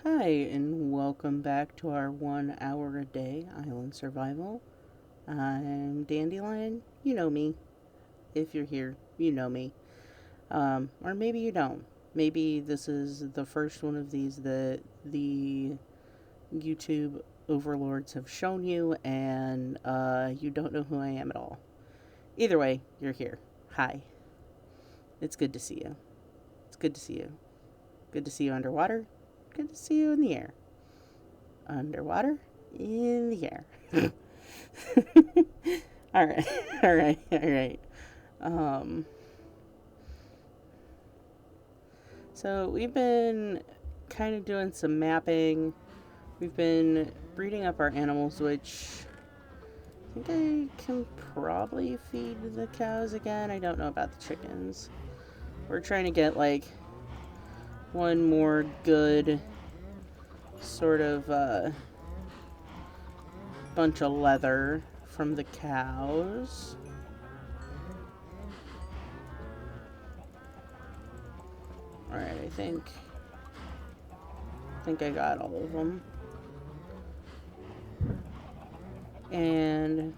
Hi, and welcome back to our 1 hour a day island survival. I'm Dandelion. You know me. If you're here, you know me. Or maybe you don't. Maybe this is the first one of these that the YouTube overlords have shown you, and you don't know who I am at all. Either way, you're here. Hi. It's good to see you. It's good to see you. Good to see you underwater. Good to see you in the air. Underwater, in the air. All right, all right, all right. Um, so we've been kind of doing some mapping. We've been breeding up our animals, which I think I can probably feed the cows again. I don't know about the chickens. We're trying to get like one more good sort of bunch of leather from the cows. All right, I think I got all of them. And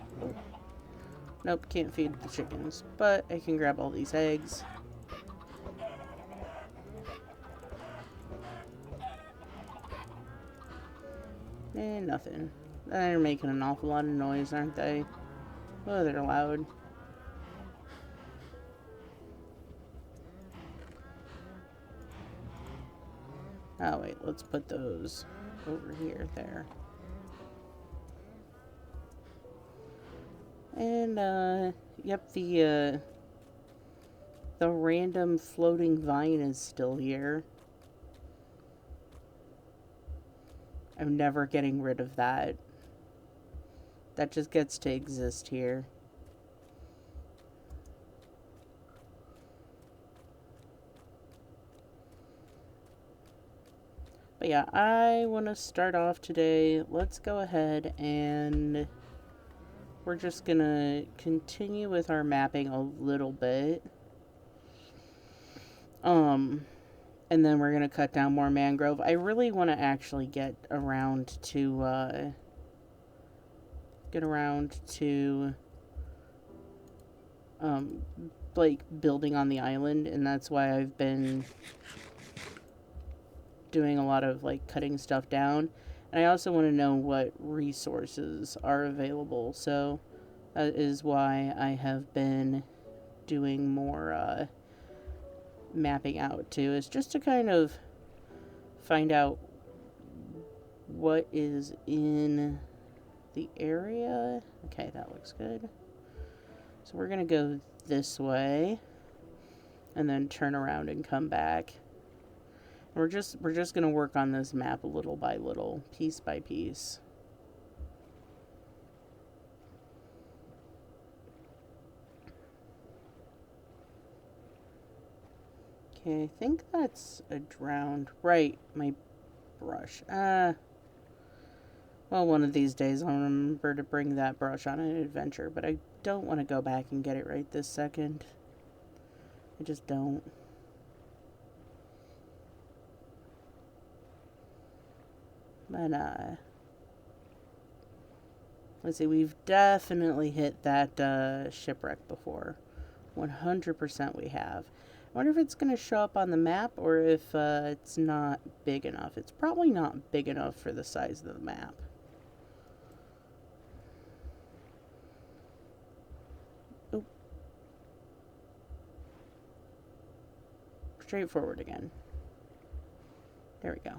nope, can't feed the chickens, but I can grab all these eggs. And nothing. They're making an awful lot of noise, aren't they? Oh, they're loud. Oh wait, let's put those over here, there. And yep, the random floating vine is still here. I'm never getting rid of that. That just gets to exist here. But yeah, I want to start off today. Let's go ahead and we're just going to continue with our mapping a little bit. And then we're going to cut down more mangrove. I really want to actually get around to um like building on the island, and that's why I've been doing a lot of like cutting stuff down. And I also want to know what resources are available. So that is why I have been doing more mapping out too, is just to kind of find out what is in the area. Okay, that looks good. So we're gonna go this way and then turn around and come back. We're just gonna work on this map little by little, piece by piece. Okay, I think that's a drowned. Right, my brush. Well, one of these days I'll remember to bring that brush on an adventure, but I don't want to go back and get it right this second. I just don't. But, let's see, we've definitely hit that shipwreck before. 100% we have. I wonder if it's going to show up on the map or if it's not big enough. It's probably not big enough for the size of the map. Oh. Straight forward again. There we go.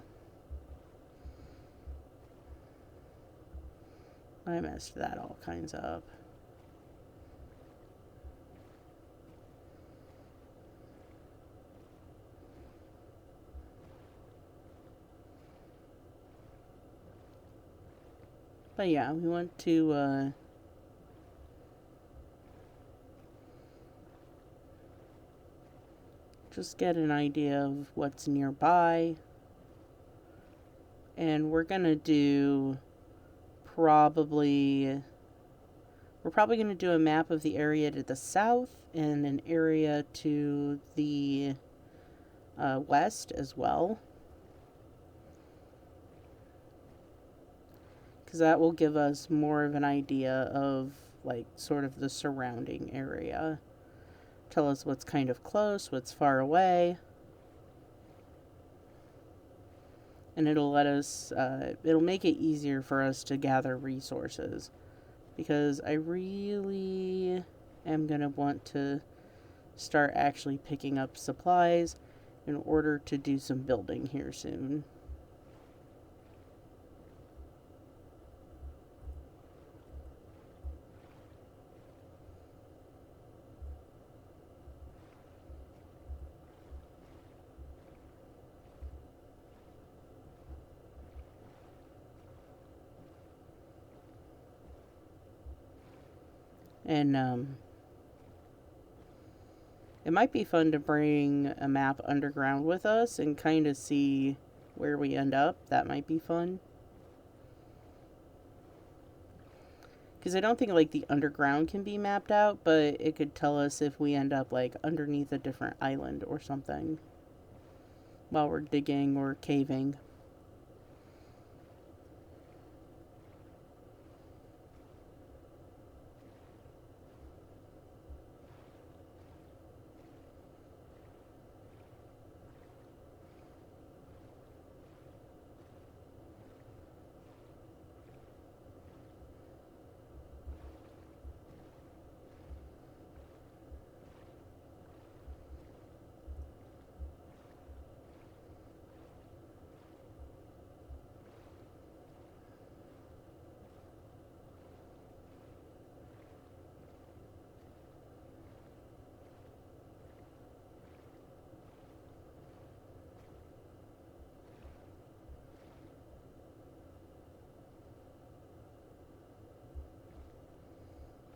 I messed that all kinds up. But yeah, we want to just get an idea of what's nearby. And we're going to do probably... We're probably going to do a map of the area to the south and an area to the west as well. because that will give us more of an idea of like sort of the surrounding area. Tell us what's kind of close, what's far away, and it'll let us, it'll make it easier for us to gather resources. Because I really am going to want to start actually picking up supplies in order to do some building here soon. And it might be fun to bring a map underground with us and kind of see where we end up. That might be fun. Because I don't think like the underground can be mapped out, but it could tell us if we end up like underneath a different island or something while we're digging or caving.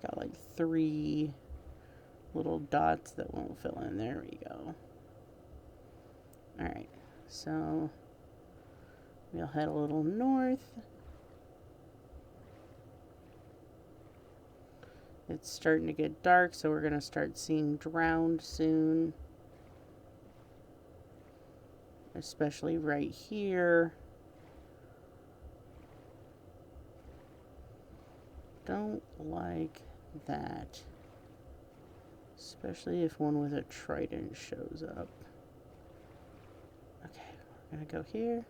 Got like 3 little dots that won't fill in. There we go. Alright, so we'll head a little north. It's starting to get dark, so we're going to start seeing drowned soon. Especially right here. Don't like that. Especially if one with a trident shows up. Okay, we're going to go here.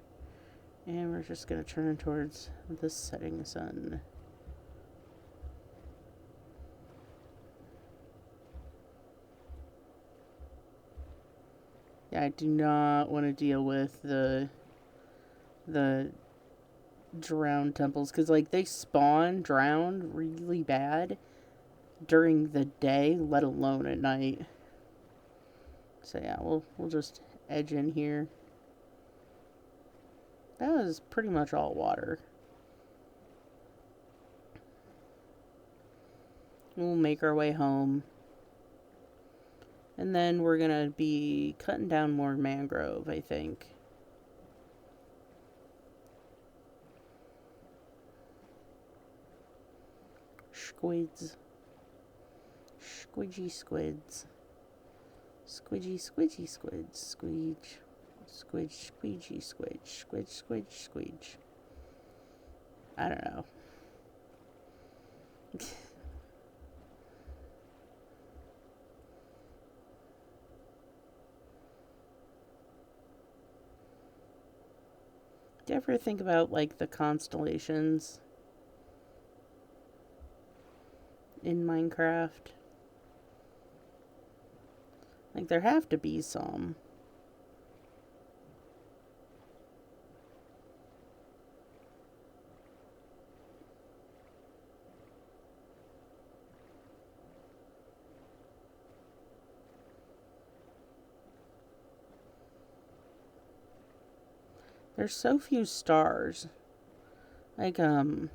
And we're just going to turn towards the setting sun. Yeah, I do not want to deal with the drowned temples, because like they spawn drowned really bad during the day, let alone at night. So yeah, we'll just edge in here. That was pretty much all water. We'll make our way home. And then we're gonna be cutting down more mangrove, I think. Squids. Squidgy squids. Squidgy squidgy squids. Squeege. Squidge squeegee squidge. Squidge squidge squeege. I don't know. Do you ever think about like the constellations in Minecraft? Like there have to be some. There's so few stars. Like I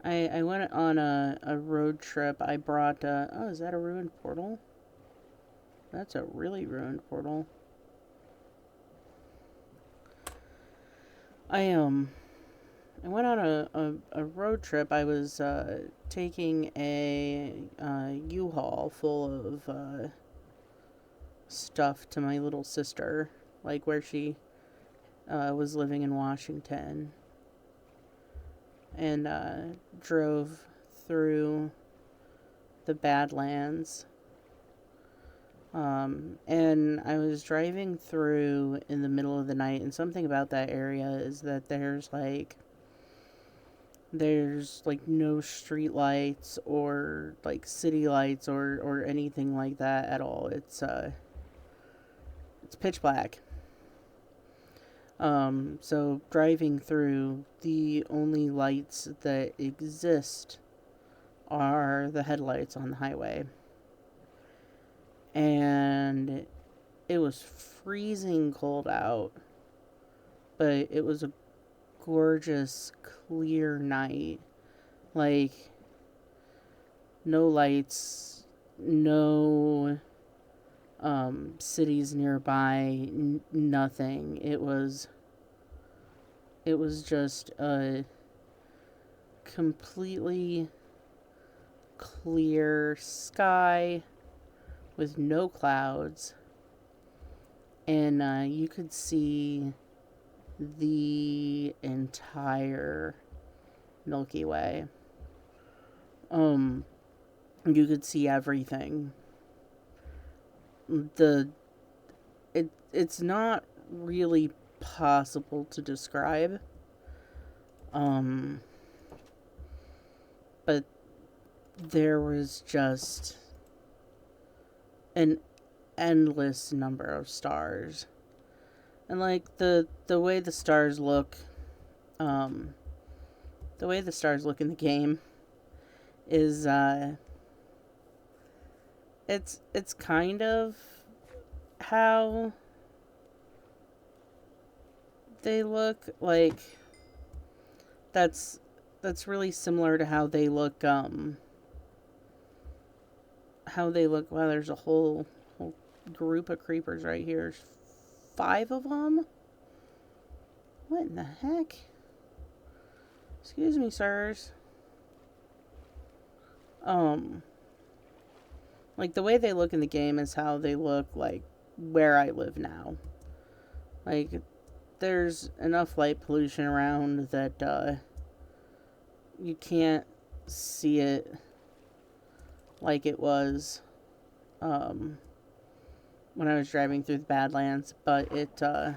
I went on a road trip. I brought oh, is that a ruined portal? That's a really ruined portal. I I went on a road trip. I was taking a U-Haul full of stuff to my little sister, like where she was living in Washington and drove through the Badlands. And I was driving through in the middle of the night, and something about that area is that there's like no street lights or like city lights or anything like that at all. It's pitch black. So driving through, the only lights that exist are the headlights on the highway. And it was freezing cold out, but it was a gorgeous, clear night. Like, no lights, no cities nearby, nothing. It was just a completely clear sky with no clouds, and you could see the entire Milky Way. You could see everything. It's not really possible to describe. But there was just an endless number of stars. And like the way the stars look, the way the stars look in the game is it's kind of how they look. Like that's really similar to how they look. Wow, there's a whole group of creepers right here. 5 of them. What in the heck? Excuse me, sirs. Like the way they look in the game is how they look like where I live now. Like there's enough light pollution around that you can't see it like it was when I was driving through the Badlands, but it oh.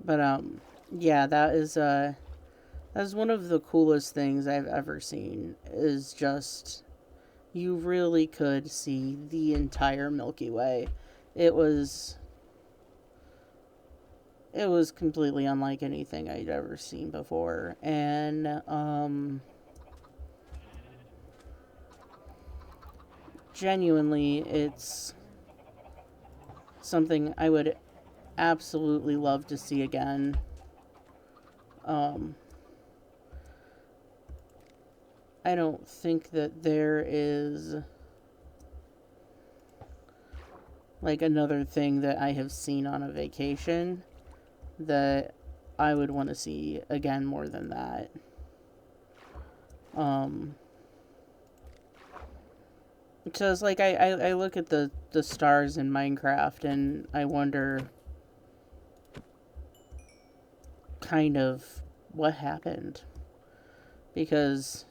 But yeah, that's one of the coolest things I've ever seen, is just you really could see the entire Milky Way. It was completely unlike anything I'd ever seen before. And genuinely, it's something I would absolutely love to see again. I don't think that there is like another thing that I have seen on a vacation that I would want to see again more than that. Because like I look at the stars in Minecraft and I wonder kind of what happened. Because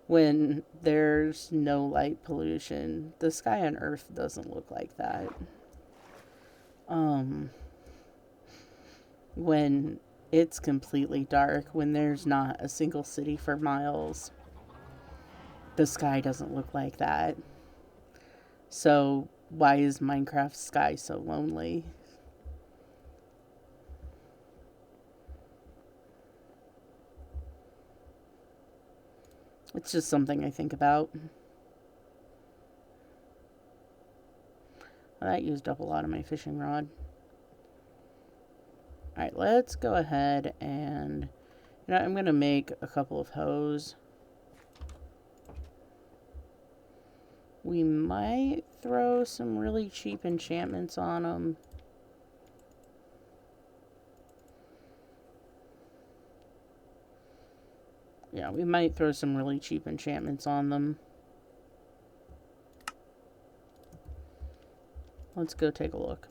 when there's no light pollution, the sky on Earth doesn't look like that. When it's completely dark, when there's not a single city for miles, the sky doesn't look like that. So why is Minecraft's sky so lonely? It's just something I think about. Well, that used up a lot of my fishing rod. Alright, let's go ahead and... I'm going to make a couple of hose. We might throw some really cheap enchantments on them. Yeah, we might throw some really cheap enchantments on them. Let's go take a look.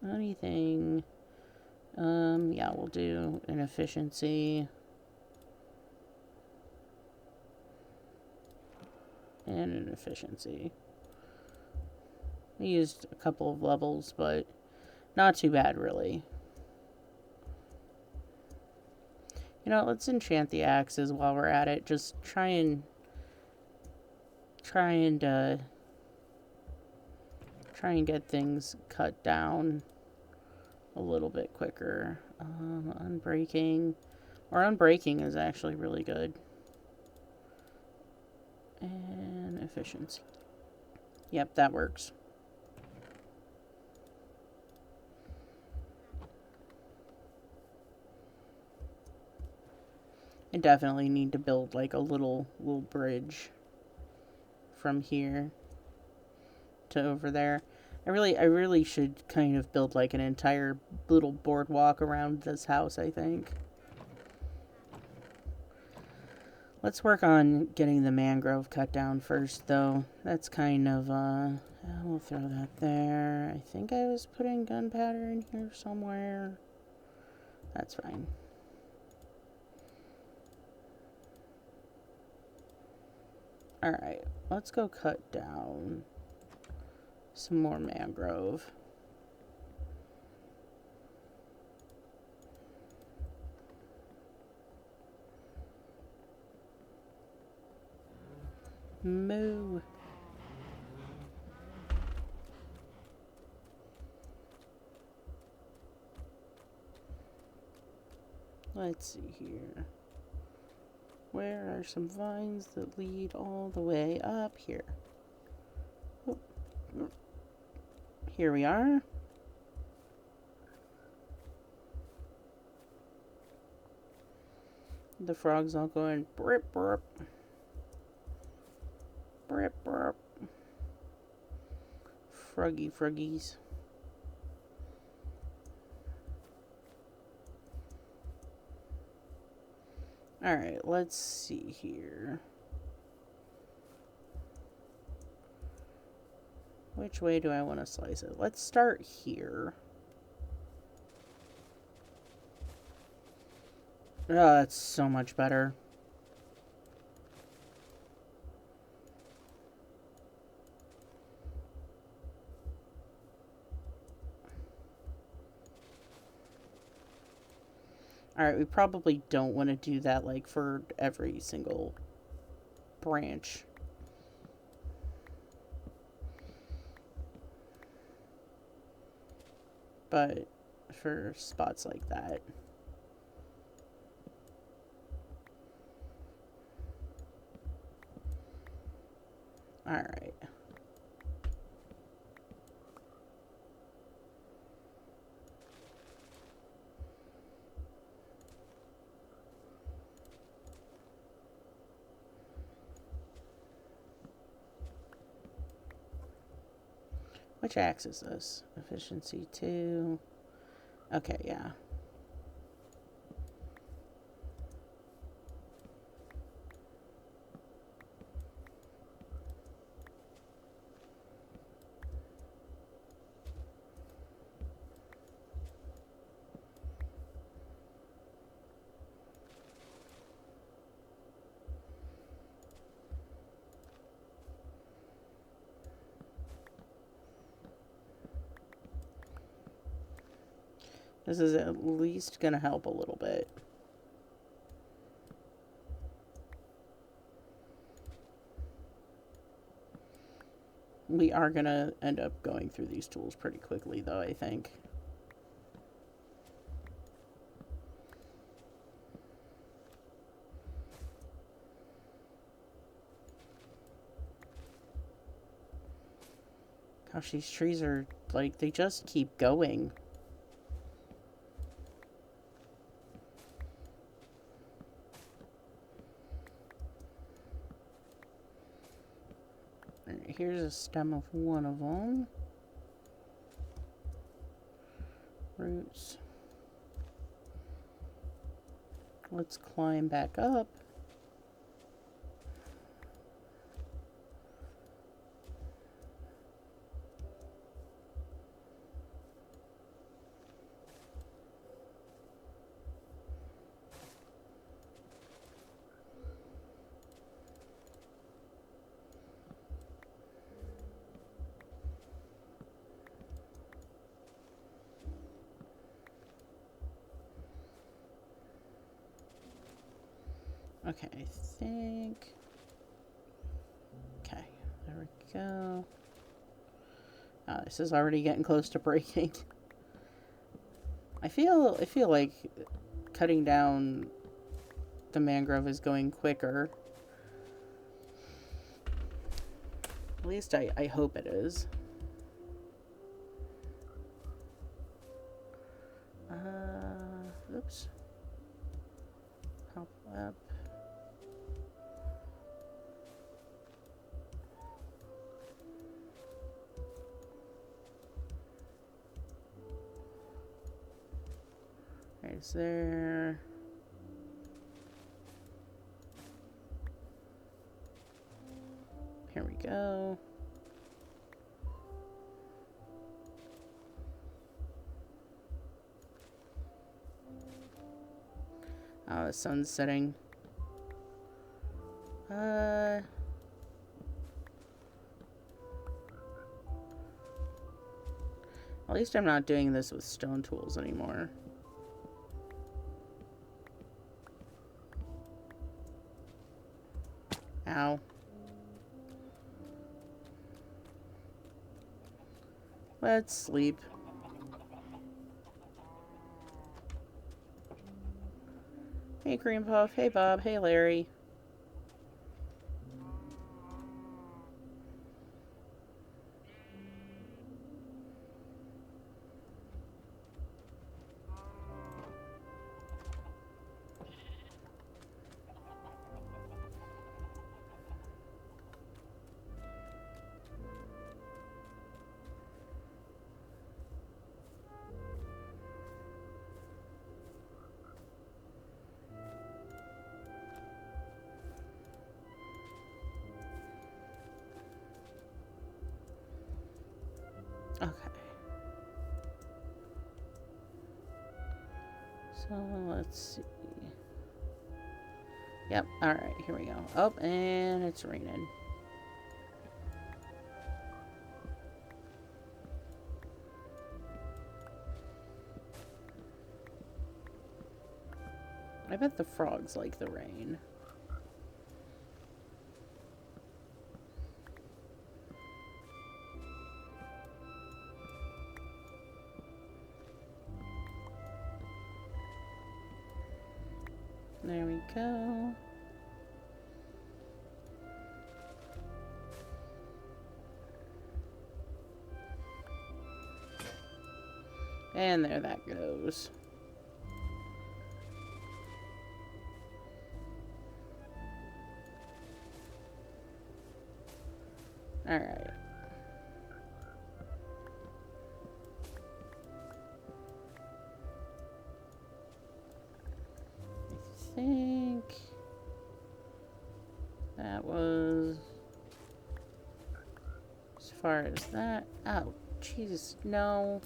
Anything. Yeah, we'll do an efficiency. And an efficiency. We used a couple of levels, but not too bad, really. You know, let's enchant the axes while we're at it. Just try and get things cut down a little bit quicker. Unbreaking. Or unbreaking is actually really good. And efficiency. Yep, that works. I definitely need to build like a little bridge from here to over there. I really should kind of build like an entire little boardwalk around this house, I think. Let's work on getting the mangrove cut down first, though. That's kind of, we'll throw that there. I think I was putting gunpowder in here somewhere. That's fine. Alright, let's go cut down some more mangrove. Moo. Let's see here. Where are some vines that lead all the way up here? Oh. Here we are. The frogs all going brip brip. Brip brip. Froggies. Alright, let's see here. Which way do I want to slice it? Let's start here. Oh, that's so much better. Alright, we probably don't want to do that, like, for every single branch. But for spots like that. Alright. Which axe is this? Efficiency 2. Okay, yeah. This is at least going to help a little bit. We are going to end up going through these tools pretty quickly, though, I think. Gosh, these trees are, like, they just keep going. Alright, here's a stem of one of them. Roots. Let's climb back up. Okay, I think... Okay, there we go. Oh, this is already getting close to breaking. I feel like cutting down the mangrove is going quicker. At least I hope it is. Oops. Hop up. Right there. Here we go. Oh, the sun's setting. At least I'm not doing this with stone tools anymore. Ow. Let's sleep. Hey, Cream Puff. Hey, Bob. Hey, Larry. Okay. So, let's see. Yep, alright, here we go. Oh, and it's raining. I bet the frogs like the rain. There we go. And there that goes. Alright. I think that was as far as that. Oh, Jesus, no.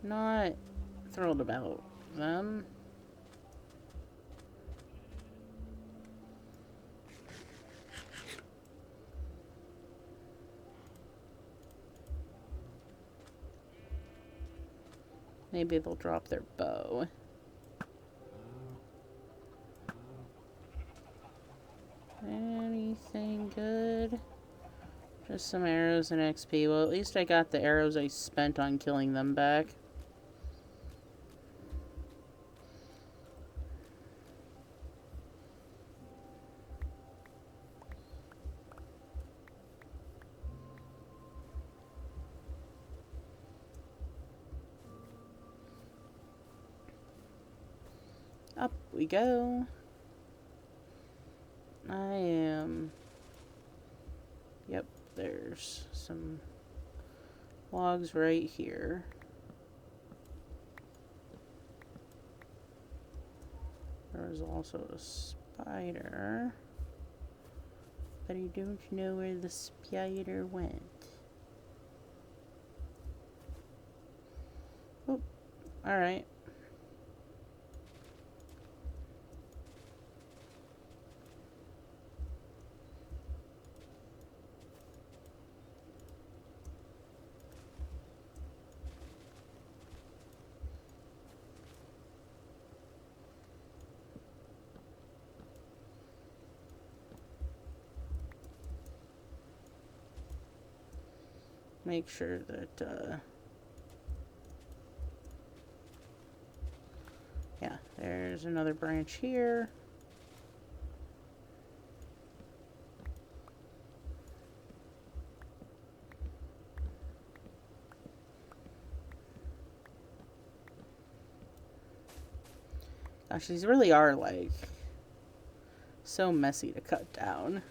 Not thrilled about them. Maybe they'll drop their bow. Anything good? Just some arrows and XP. Well, at least I got the arrows I spent on killing them back. Up we go. Yep, there's some logs right here. There's also a spider. But I don't know where the spider went. Oh, alright. Make sure that, yeah, there's another branch here. Gosh, these really are, like, so messy to cut down.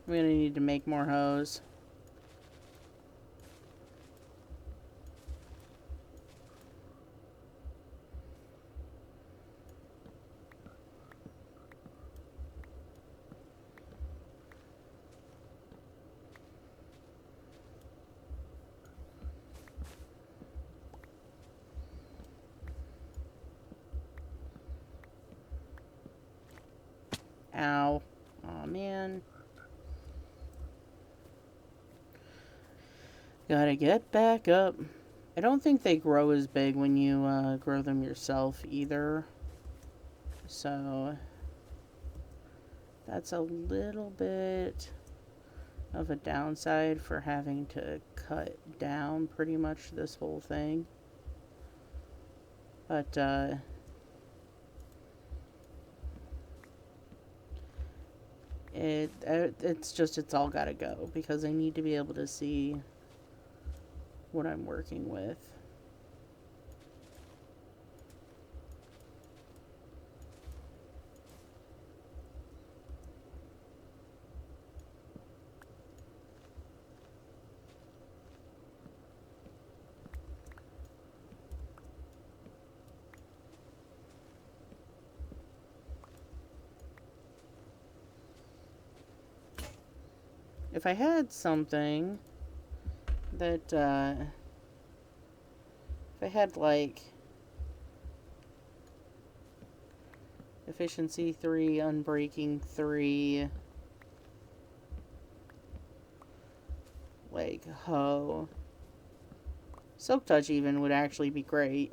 I'm gonna need to make more hose. Ow. Aw, man. Gotta get back up. I don't think they grow as big when you grow them yourself either. So that's a little bit of a downside for having to cut down pretty much this whole thing. But it's all gotta go because I need to be able to see what I'm working with. If I had something that, if I had, like, efficiency 3, unbreaking 3, like, hoe. Silk touch even would actually be great.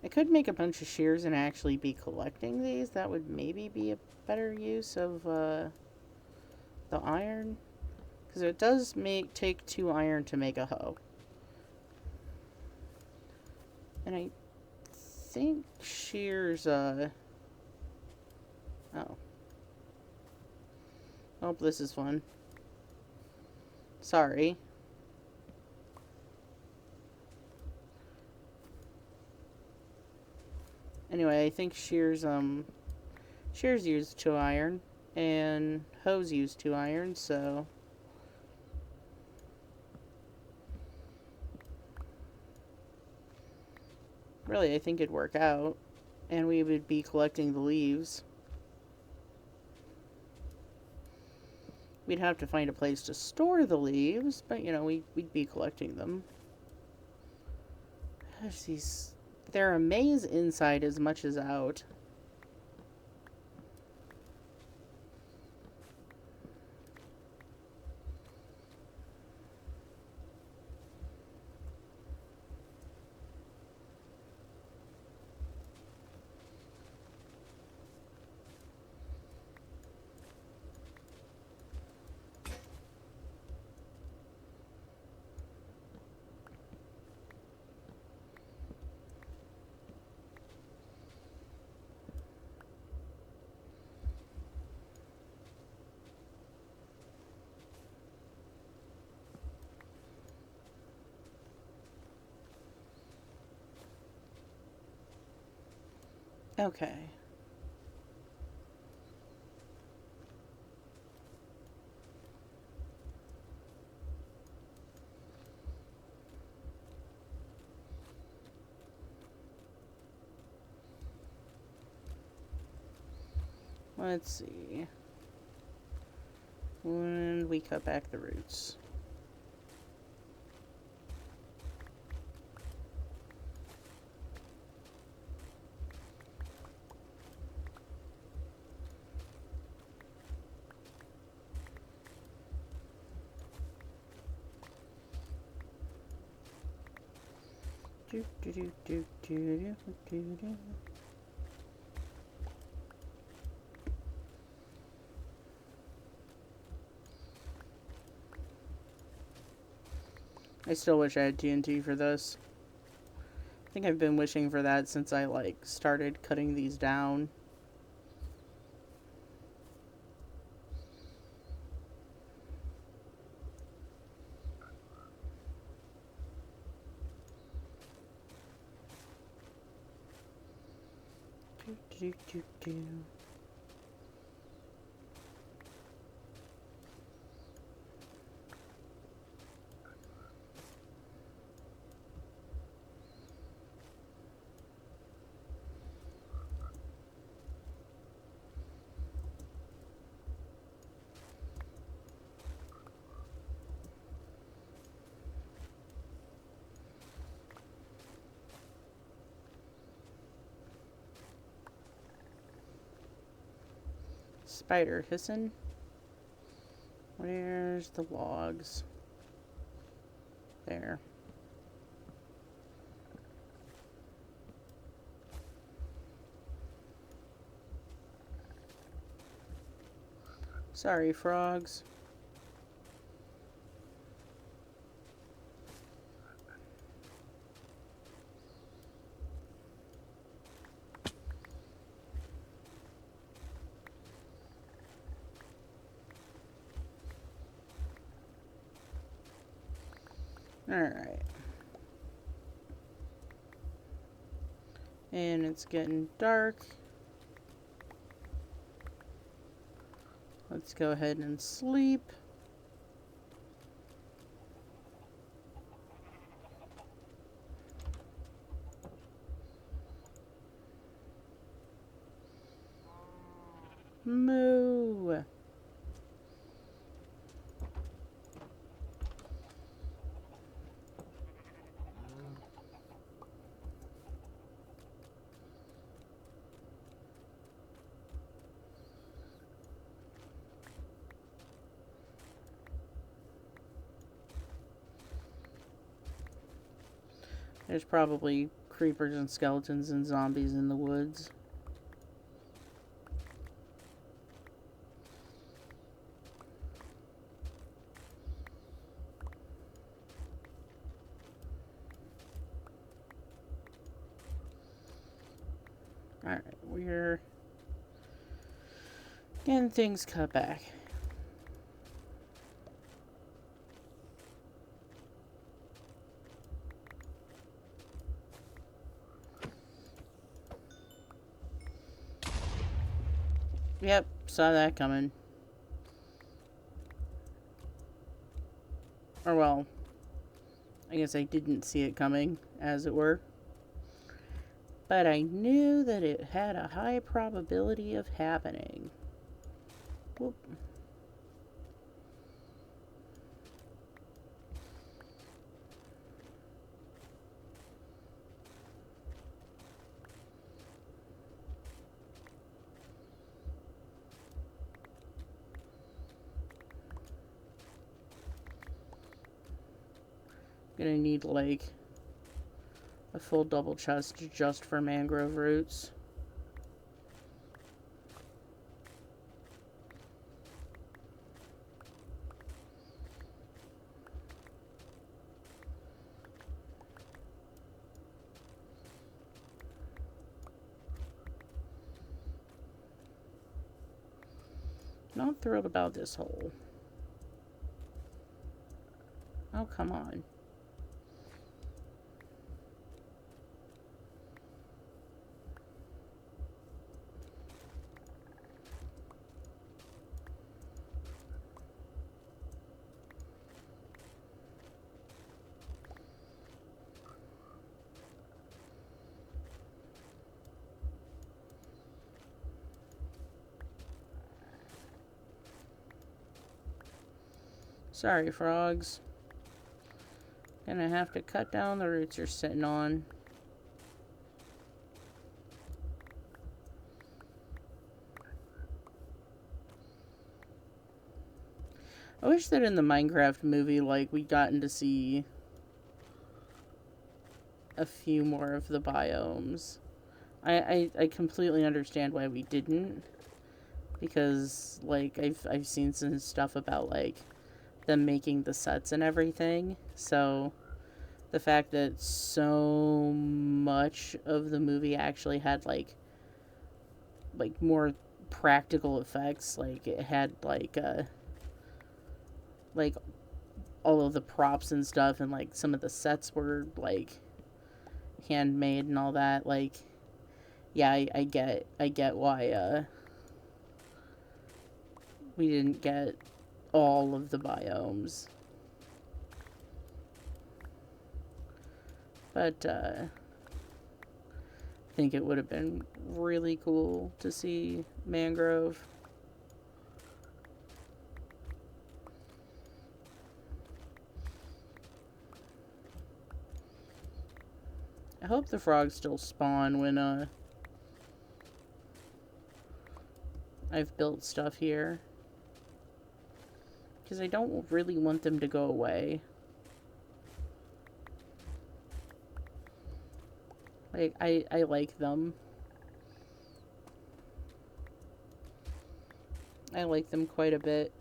I could make a bunch of shears and actually be collecting these. That would maybe be a better use of the iron. Because it does take 2 iron to make a hoe. And I think shears, oh. Oh, this is fun. Sorry. Anyway, I think shears use 2 iron, and hoes use 2 iron, so really I think it'd work out, and we would be collecting the leaves. We'd have to find a place to store the leaves, but you know, we'd be collecting them. Gosh, they're a maze inside as much as out. Okay. Let's see. When we cut back the roots. Do, do, do, do, do, do, do. I still wish I had TNT for this. I think I've been wishing for that since I, like, started cutting these down. Do, do, do, do. Spider hissing. Where's the logs? There. Sorry, frogs. Alright. And it's getting dark. Let's go ahead and sleep. Moo. There's probably creepers and skeletons and zombies in the woods. Alright, we're getting things cut back. Yep, saw that coming. Or well, I guess I didn't see it coming, as it were. But I knew that it had a high probability of happening. Whoop. Gonna need, like, a full double chest just for mangrove roots. Not thrilled about this hole. Oh, come on. Sorry, frogs. Gonna have to cut down the roots you're sitting on. I wish that in the Minecraft movie, like, we gotten to see a few more of the biomes. I completely understand why we didn't. Because, like, I've seen some stuff about, like, them making the sets and everything. So, the fact that so much of the movie actually had, like more practical effects. Like, it had, like, all of the props and stuff, and, like, some of the sets were, like, handmade and all that. Like, yeah, I get why, we didn't get all of the biomes. But, I think it would have been really cool to see mangrove. I hope the frogs still spawn when, I've built stuff here. Because I don't really want them to go away. Like, I like them. I like them quite a bit.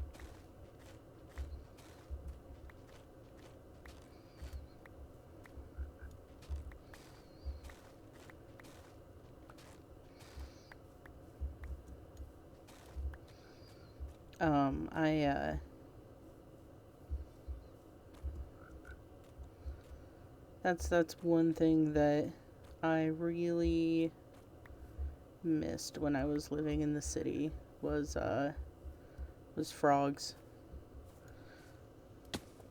That's one thing that I really missed when I was living in the city was frogs.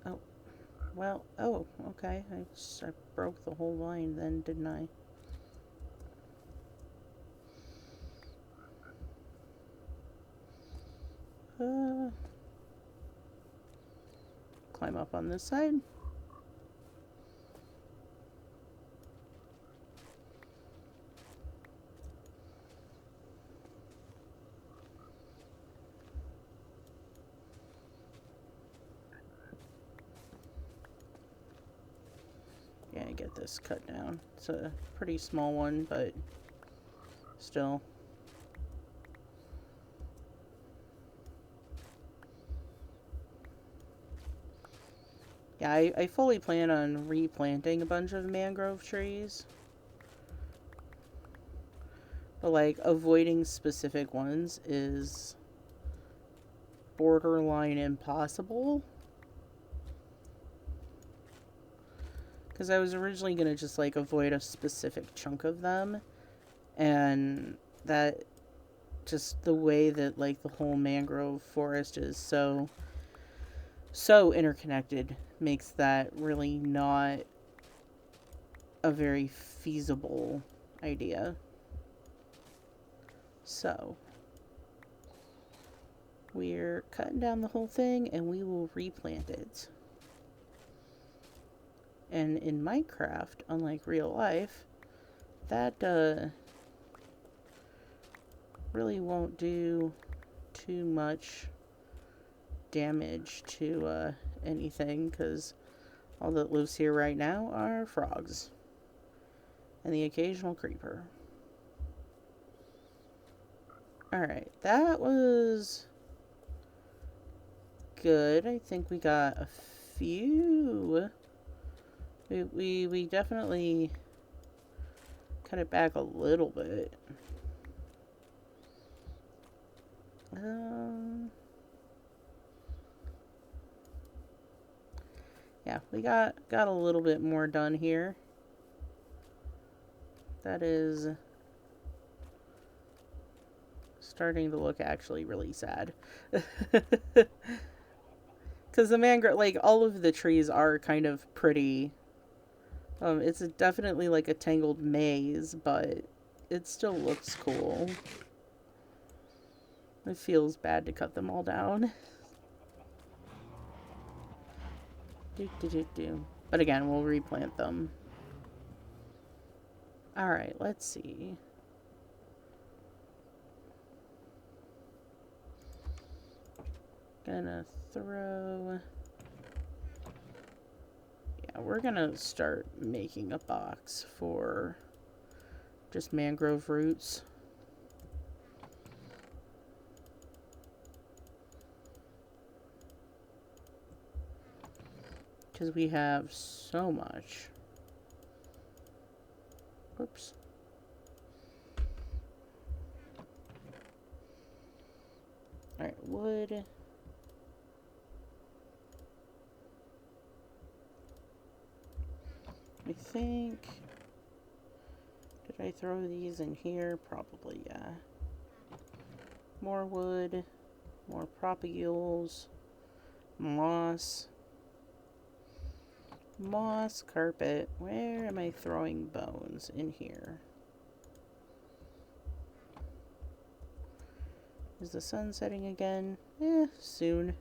Oh, well, oh, okay. I broke the whole line then, didn't I? Climb up on this side. Yeah, get this cut down. It's a pretty small one, but still. Yeah, I fully plan on replanting a bunch of mangrove trees. But, like, avoiding specific ones is borderline impossible. Because I was originally going to just, like, avoid a specific chunk of them. And that, just the way that, like, the whole mangrove forest is so interconnected makes that really not a very feasible idea. So, we're cutting down the whole thing and we will replant it. And in Minecraft, unlike real life, that really won't do too much damage to anything, because all that lives here right now are frogs and the occasional creeper. Alright, that was good. I think we got a few. We definitely cut it back a little bit. Yeah, we got a little bit more done here. That is starting to look actually really sad. Because the mangrove, like, all of the trees are kind of pretty. It's definitely like a tangled maze, but it still looks cool. It feels bad to cut them all down. Do, do, do, do. But again, we'll replant them. Alright, let's see. Gonna throw... Yeah, we're gonna start making a box for just mangrove roots. Because we have so much. Whoops. Alright, wood. I think... Did I throw these in here? Probably, yeah. More wood. More propagules. Moss. Moss, carpet. Where am I throwing bones? In here. Is the sun setting again? Soon.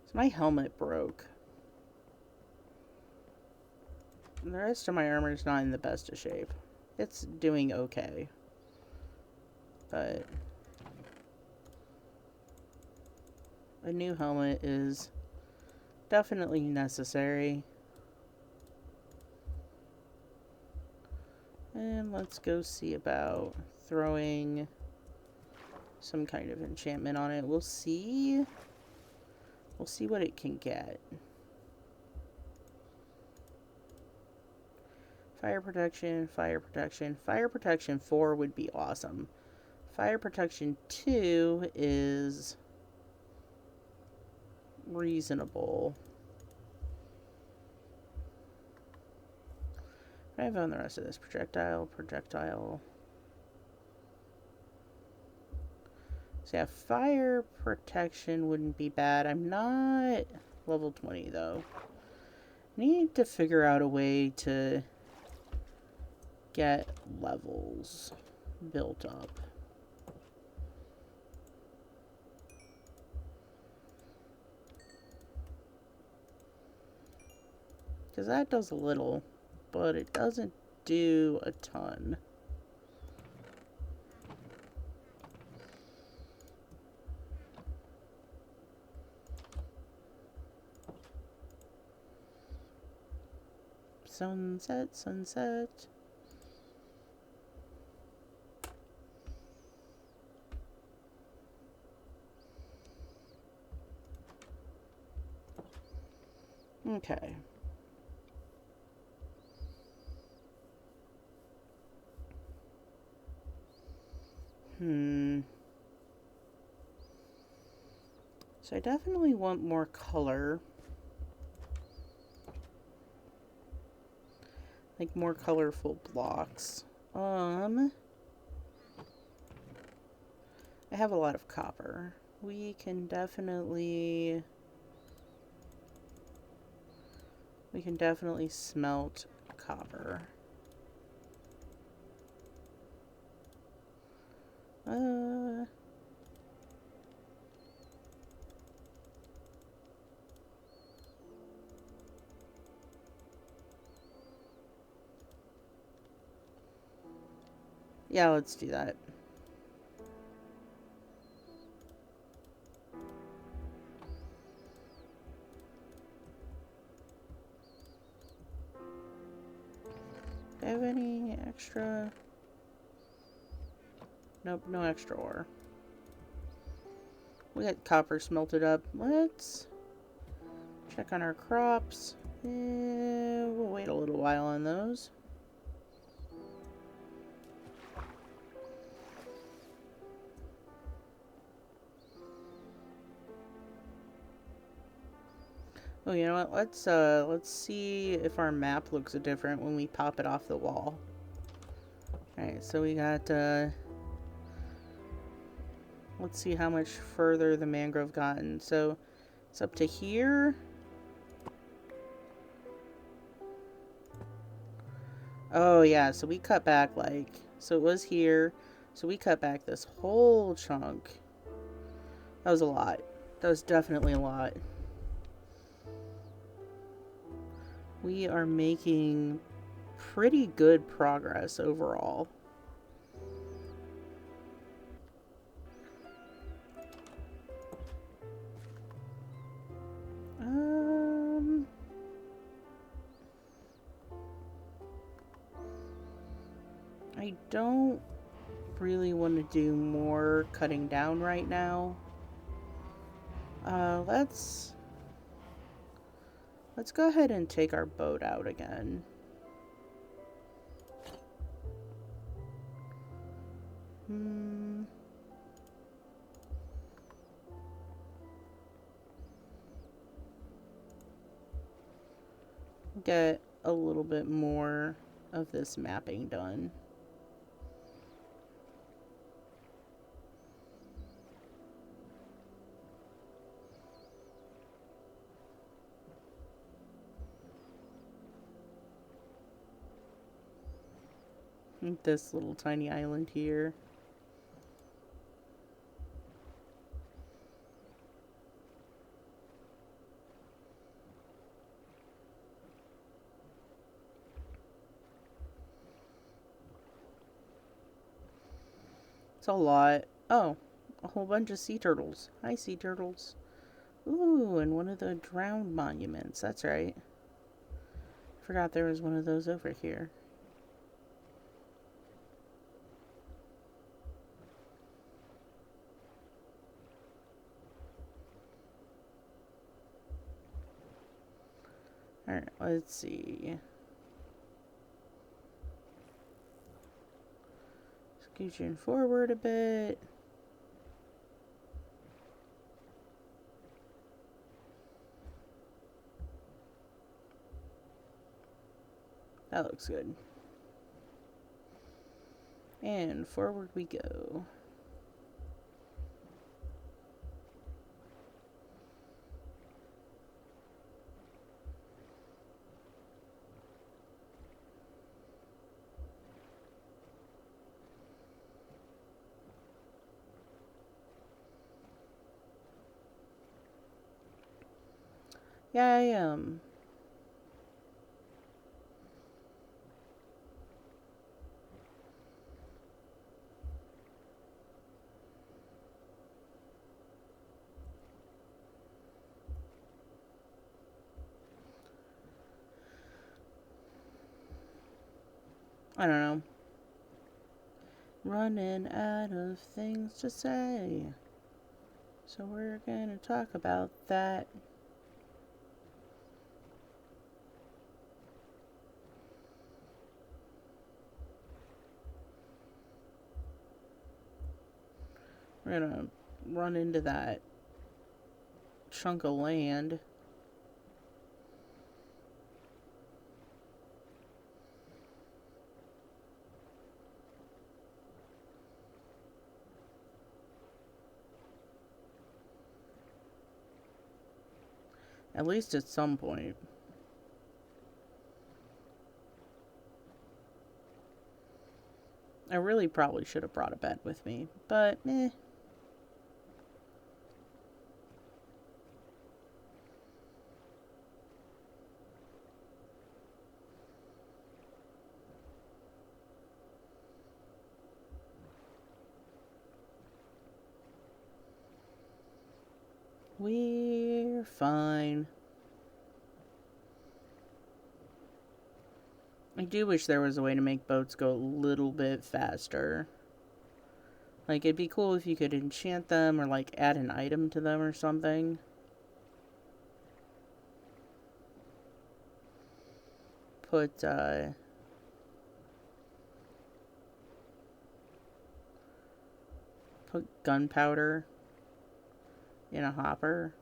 So my helmet broke. And the rest of my armor is not in the best of shape. It's doing okay. But a new helmet is definitely necessary. And let's go see about throwing some kind of enchantment on it. We'll see. We'll see what it can get. Fire protection, fire protection. Fire protection 4 would be awesome. Fire protection 2 is reasonable. What do I have on the rest of this? Projectile. So yeah, fire protection wouldn't be bad. I'm not level 20 though. Need to figure out a way to get levels built up. Because that does a little, but it doesn't do a ton. Sunset, sunset. Okay. So I definitely want more color. Like more colorful blocks. I have a lot of copper. We can definitely smelt copper. Yeah, let's do that. Do I have any extra? Nope, no extra ore. We got copper smelted up. Let's check on our crops. We'll wait a little while on those. Oh, you know what? Let's see if our map looks different when we pop it off the wall. Alright, so we got, let's see how much further the mangrove gotten. So, it's up to here. Oh, yeah, so we cut back, like, So it was here. So we cut back this whole chunk. That was a lot. That was definitely a lot. We are making pretty good progress overall. Um, I don't really want to do more cutting down right now. Let's go ahead and take our boat out again. Get a little bit more of this mapping done. This little tiny island here. It's a lot. Oh, a whole bunch of sea turtles. Hi, sea turtles. Ooh, and one of the drowned monuments. That's right. Forgot there was one of those over here. Alright, let's see. Scooching forward a bit. That looks good. And forward we go. Yeah, I don't know. Running out of things to say. So we're gonna talk about that. We're gonna run into that chunk of land. At least at some point. I really probably should have brought a bed with me, but eh. We're fine. I do wish there was a way to make boats go a little bit faster. Like, it'd be cool if you could enchant them or, like, add an item to them or something. Put gunpowder in a hopper.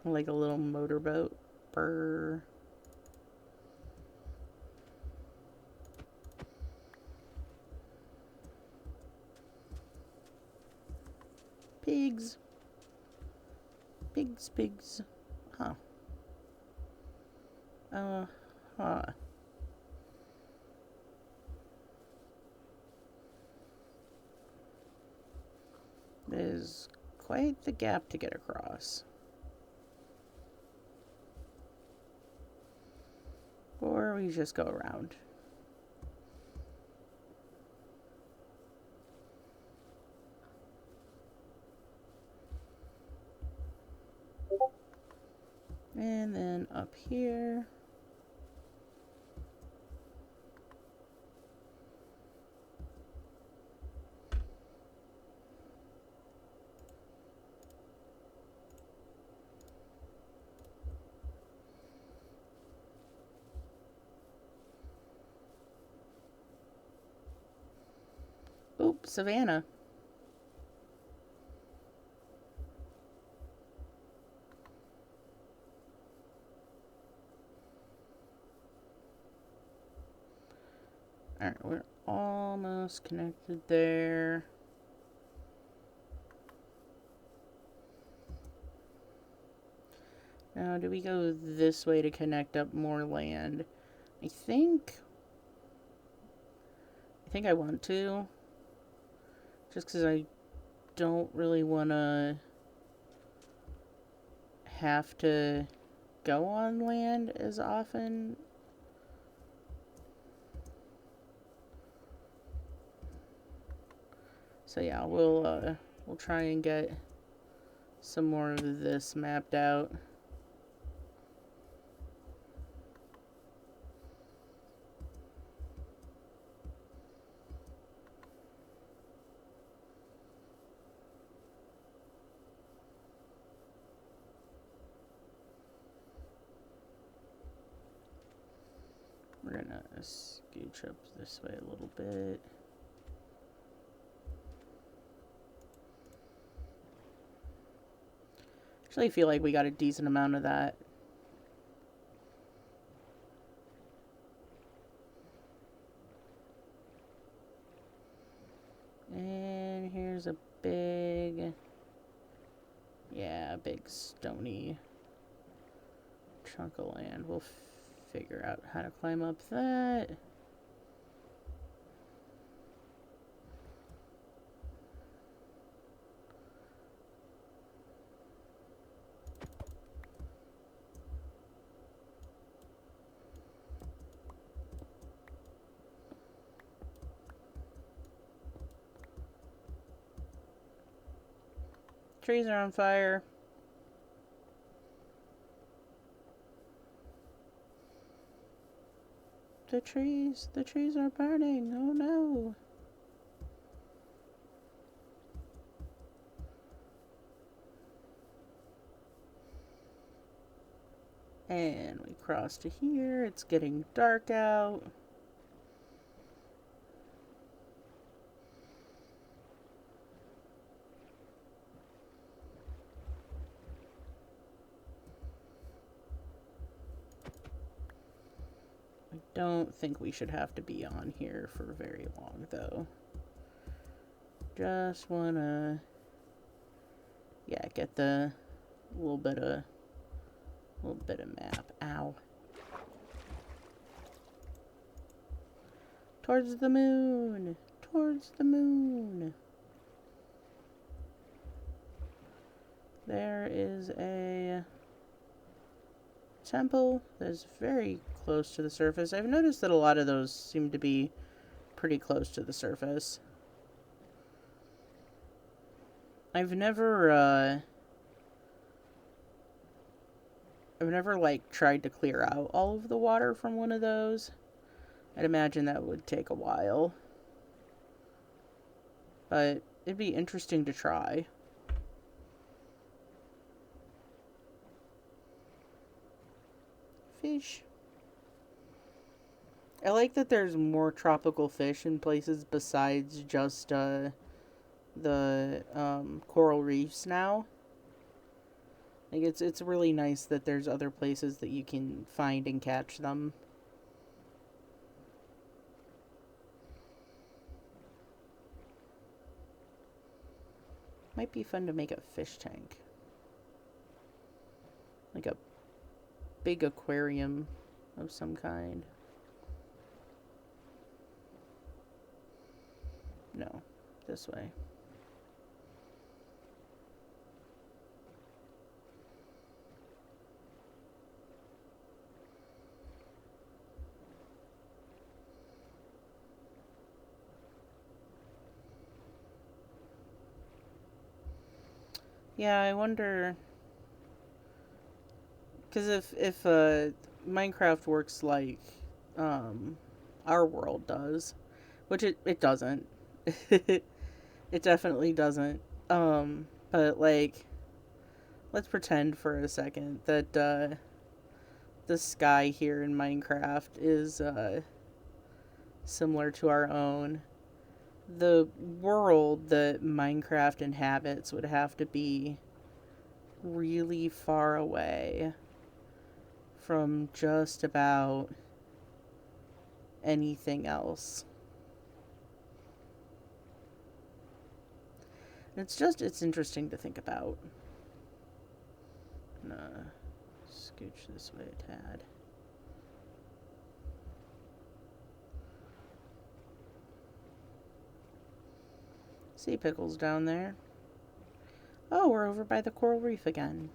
Like a little motorboat. Brr. Pigs. Pigs. Huh. Huh. It is quite the gap to get across. Or we just go around. And then up here. Oop, Savannah. Alright, we're almost connected there. Now, do we go this way to connect up more land? I think I want to. Just because I don't really want to have to go on land as often. So yeah, we'll try and get some more of this mapped out. We're gonna scooch up this way a little bit. Actually, I feel like we got a decent amount of that. And here's a big, big stony chunk of land. We'll figure out how to climb up that. Trees are on fire. The trees are burning. Oh no. And we cross to here. It's getting dark out. I don't think we should have to be on here for very long, though. Just wanna, get the little bit of map. Ow. Towards the moon. Towards the moon. There is a temple that's very close to the surface. I've noticed that a lot of those seem to be pretty close to the surface. I've never like tried to clear out all of the water from one of those. I'd imagine that would take a while. But it'd be interesting to try. Fish. I like that there's more tropical fish in places besides just the coral reefs now. Like it's really nice that there's other places that you can find and catch them. Might be fun to make a fish tank. Like a big aquarium of some kind. No, this way. Yeah, I wonder because if Minecraft works like um our world does, which it doesn't. It definitely doesn't. But like let's pretend for a second that the sky here in Minecraft is similar to our own. The world that Minecraft inhabits would have to be really far away from just about anything else. It's interesting to think about. I'm gonna scooch this way a tad. Sea pickles down there. Oh, we're over by the coral reef again.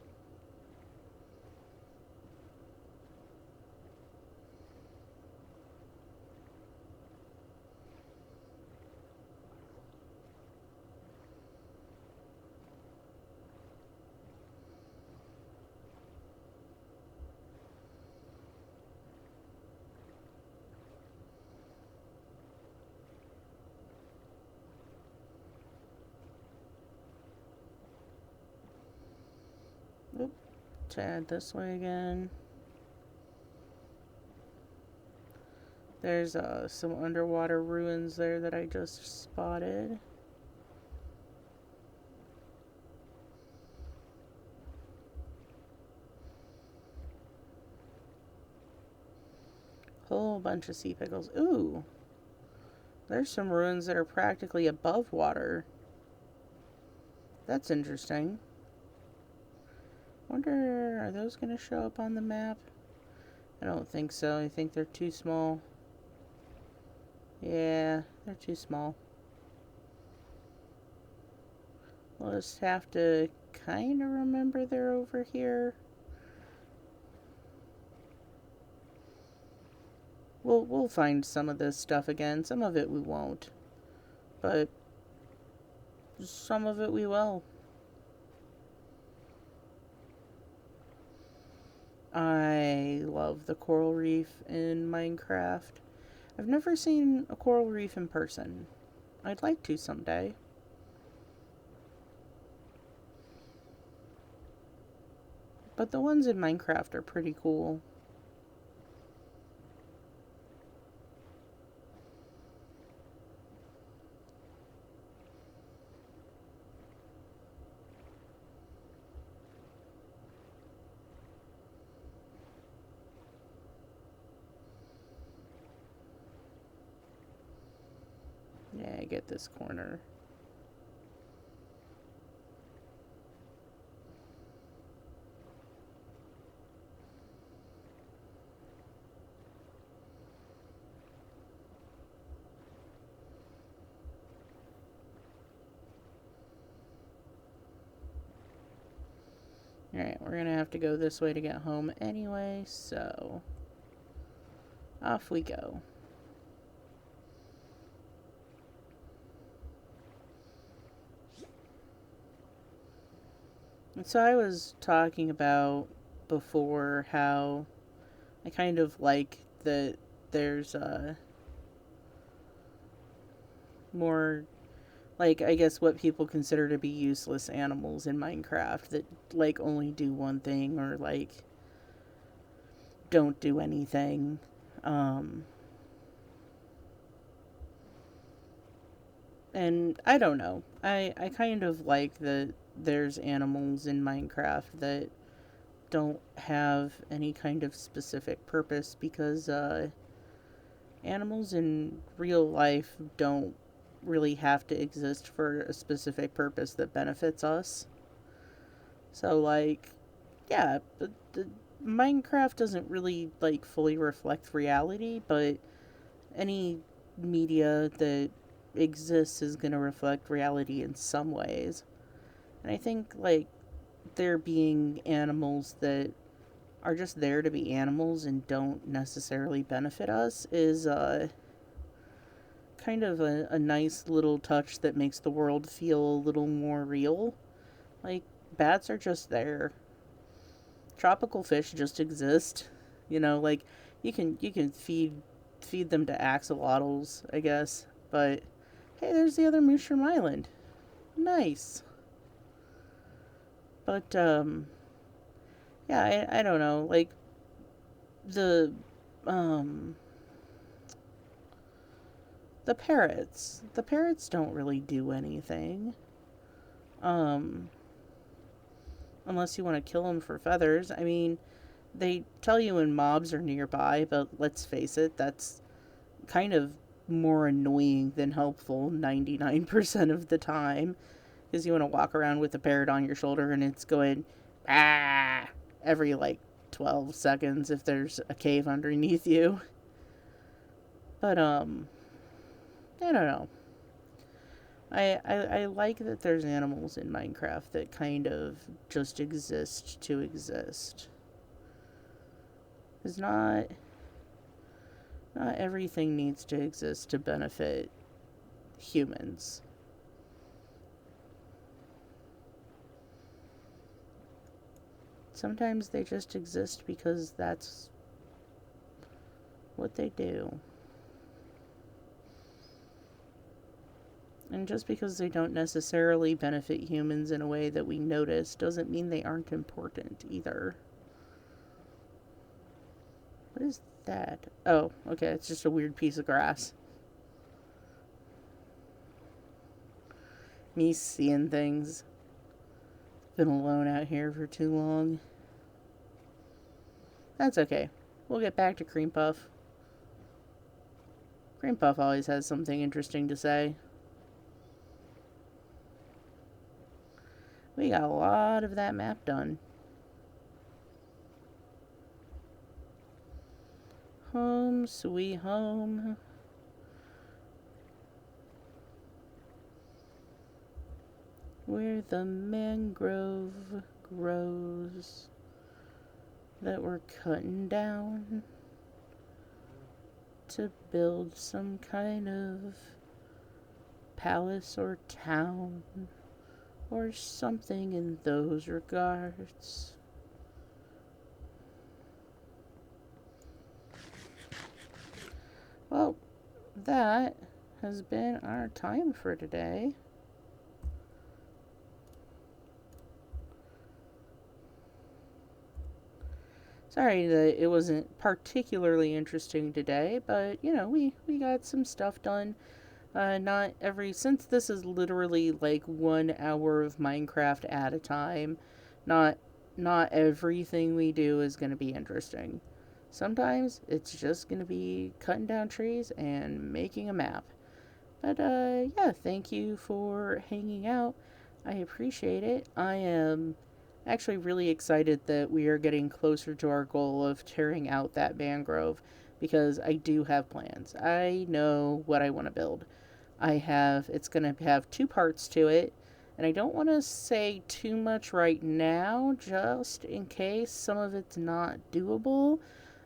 Oop, tad this way again. There's some underwater ruins there that I just spotted. Whole bunch of sea pickles. Ooh, there's some ruins that are practically above water. That's interesting. Wonder, are those going to show up on the map? I don't think so. I think they're too small. Yeah, they're too small. We'll just have to kind of remember they're over here. We'll find some of this stuff again. Some of it we won't, but some of it we will. I love the coral reef in Minecraft. I've never seen a coral reef in person. I'd like to someday. But the ones in Minecraft are pretty cool. Yeah, I get this corner. Alright, we're gonna have to go this way to get home anyway, so off we go. And so I was talking about before how I kind of like that there's more like I guess what people consider to be useless animals in Minecraft that like only do one thing or like don't do anything. Um and I don't know. I kind of like that there's animals in Minecraft that don't have any kind of specific purpose because animals in real life don't really have to exist for a specific purpose that benefits us. So like, yeah, the Minecraft doesn't really like fully reflect reality, but any media that exists is going to reflect reality in some ways. And I think like there being animals that are just there to be animals and don't necessarily benefit us is kind of a nice little touch that makes the world feel a little more real. Like, Bats are just there. Tropical fish just exist. Like you can feed them to axolotls, I guess. But hey, there's the other Mushroom Island. Nice. But yeah, I don't know. Like the um the parrots. The parrots don't really do anything. Um Unless you want to kill them for feathers. I mean, they tell you when mobs are nearby, but let's face it, that's kind of more annoying than helpful 99% of the time. Because you want to walk around with a parrot on your shoulder and it's going, ah, every like 12 seconds if there's a cave underneath you. But, I don't know. I like that there's animals in Minecraft that kind of just exist to exist. Because not everything needs to exist to benefit humans. Sometimes they just exist because that's what they do. And just because they don't necessarily benefit humans in a way that we notice doesn't mean they aren't important either. What is that? Oh, okay, it's just a weird piece of grass. Me seeing things. Been alone out here for too long. That's okay. We'll get back to Cream Puff. Cream Puff always has something interesting to say. We got a lot of that map done. Home, sweet home. Where the mangrove grows that we're cutting down to build some kind of palace or town or something in those regards. Well, that has been our time for today. Sorry that it wasn't particularly interesting today, but we got some stuff done. Not every since this is literally like 1 hour of Minecraft at a time. Not not everything we do is going to be interesting. Sometimes it's just going to be cutting down trees and making a map. But yeah, thank you for hanging out. I appreciate it. I am actually really excited that we are getting closer to our goal of tearing out that mangrove because I do have plans. I know what I want to build. It's going to have two parts to it, and I don't want to say too much right now just in case some of it's not doable.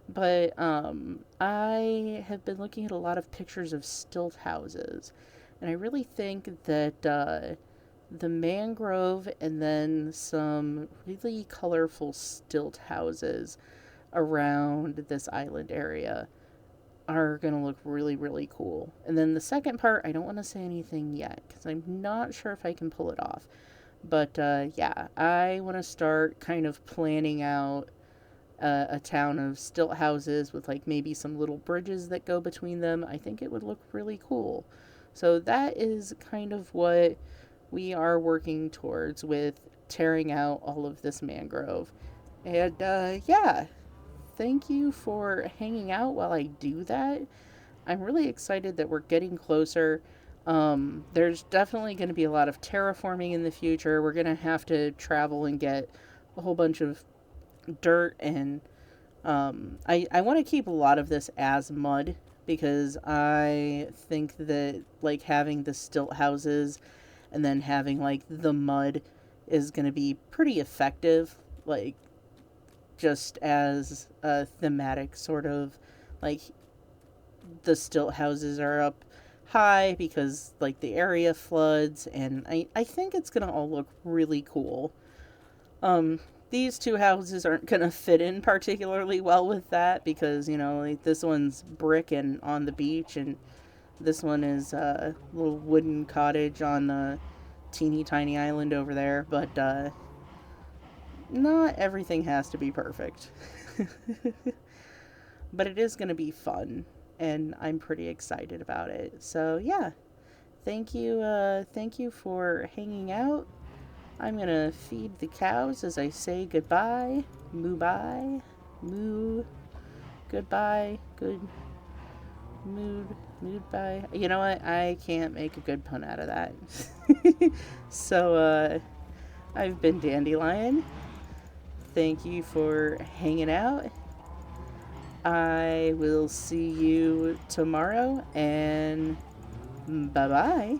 But I have been looking at a lot of pictures of stilt houses, and I really think that the mangrove and then some really colorful stilt houses around this island area are going to look really, really cool. And then the second part, I don't want to say anything yet because I'm not sure if I can pull it off. But yeah, I want to start kind of planning out a town of stilt houses with like maybe some little bridges that go between them. I think it would look really cool. So that is kind of what we are working towards with tearing out all of this mangrove. And yeah, thank you for hanging out while I do that. I'm really excited that we're getting closer. There's definitely going to be a lot of terraforming in the future. We're going to have to travel and get a whole bunch of dirt and I want to keep a lot of this as mud because I think that like having the stilt houses and then having like the mud is going to be pretty effective, like just as a thematic sort of like the stilt houses are up high because like the area floods and I think it's going to all look really cool. Um, these two houses aren't gonna fit in particularly well with that because like this one's brick and on the beach, and this one is a little wooden cottage on the teeny tiny island over there. But not everything has to be perfect. But it is gonna be fun, and I'm pretty excited about it. So yeah, thank you for hanging out. I'm gonna feed the cows as I say goodbye. Moo bye. Moo. Goodbye. Good. Mood. Mood bye. You know what? I can't make a good pun out of that. So, I've been Dandelion. Thank you for hanging out. I will see you tomorrow, and bye bye.